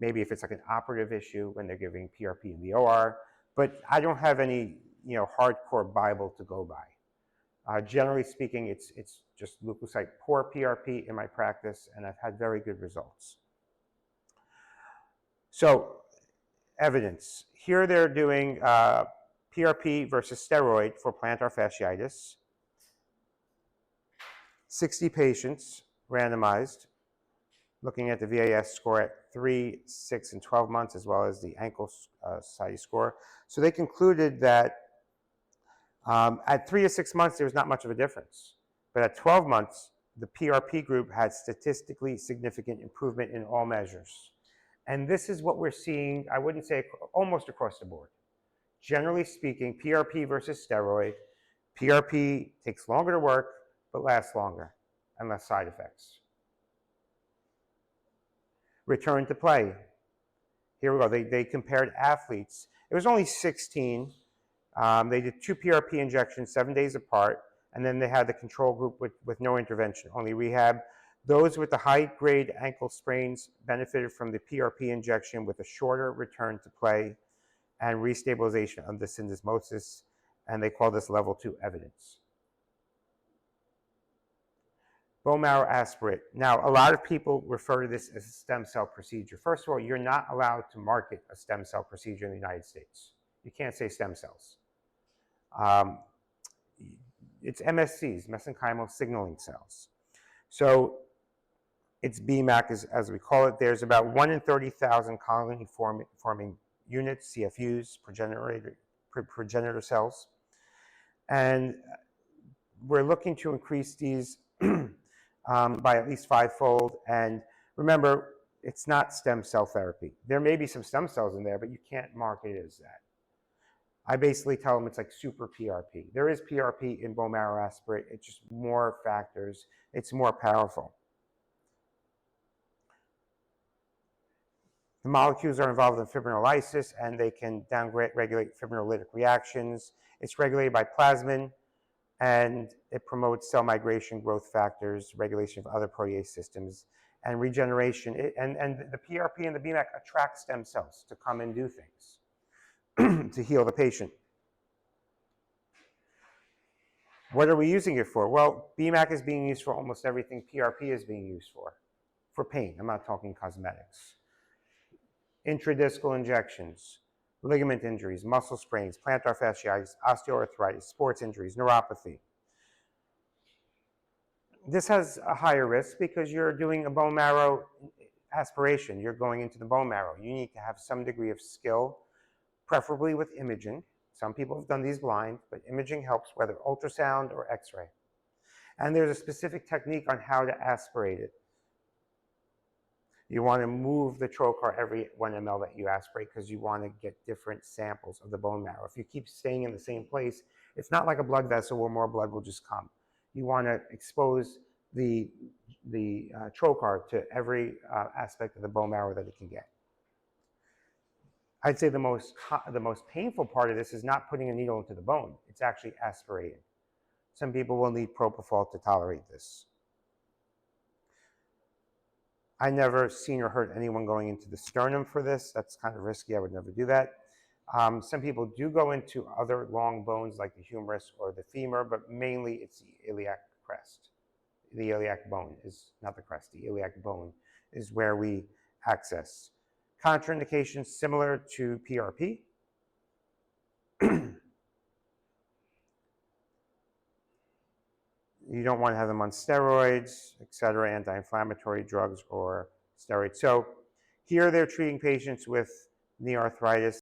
maybe if it's like an operative issue when they're giving PRP in the OR, but I don't have any hardcore Bible to go by. Generally speaking, it's just leukocyte poor PRP in my practice, and I've had very good results. So evidence. Here they're doing PRP versus steroid for plantar fasciitis. 60 patients randomized, looking at the VAS score at 3, 6, and 12 months, as well as the ankle society score. So they concluded that at 3 to 6 months, there was not much of a difference. But at 12 months, the PRP group had statistically significant improvement in all measures. And this is what we're seeing, I wouldn't say almost across the board. Generally speaking, PRP versus steroid, PRP takes longer to work, but lasts longer and less side effects. Return to play. Here we go. They compared athletes. It was only 16. They did 2 PRP injections 7 days apart, and then they had the control group with no intervention, only rehab. Those with the high-grade ankle sprains benefited from the PRP injection with a shorter return to play and restabilization of the syndesmosis, and they call this level 2 evidence. Bone marrow aspirate. Now, a lot of people refer to this as a stem cell procedure. First of all, you're not allowed to market a stem cell procedure in the United States. You can't say stem cells. It's MSCs, mesenchymal signaling cells. So it's BMAC, as we call it. There's about 1 in 30,000 colony-forming units, CFUs, progenitor cells. And we're looking to increase these by at least 5-fold. And remember, it's not stem cell therapy. There may be some stem cells in there, but you can't market it as that. I basically tell them it's like super PRP. There is PRP in bone marrow aspirate. It's just more factors. It's more powerful. The molecules are involved in fibrinolysis, and they can down-regulate fibrinolytic reactions. It's regulated by plasmin, and it promotes cell migration, growth factors, regulation of other protease systems, and regeneration. And the PRP and the BMAC attract stem cells to come and do things to heal the patient. What are we using it for? Well, BMAC is being used for almost everything PRP is being used for pain. I'm not talking cosmetics. Intradiscal injections, ligament injuries, muscle sprains, plantar fasciitis, osteoarthritis, sports injuries, neuropathy. This has a higher risk because you're doing a bone marrow aspiration. You're going into the bone marrow. You need to have some degree of skill, preferably with imaging. Some people have done these blind, but imaging helps, whether ultrasound or X-ray. And there's a specific technique on how to aspirate it. You want to move the trocar every 1 ml that you aspirate because you want to get different samples of the bone marrow. If you keep staying in the same place, it's not like a blood vessel where more blood will just come. You want to expose the trocar to every aspect of the bone marrow that it can get. I'd say the most painful part of this is not putting a needle into the bone. It's actually aspirating. Some people will need propofol to tolerate this. I never seen or heard anyone going into the sternum for this. That's kind of risky. I would never do that. Some people do go into other long bones like the humerus or the femur, but mainly it's the iliac crest. The iliac bone is not the crest. The iliac bone is where we access. Contraindications similar to PRP. You don't want to have them on steroids, et cetera, anti-inflammatory drugs or steroids. So here they're treating patients with knee arthritis.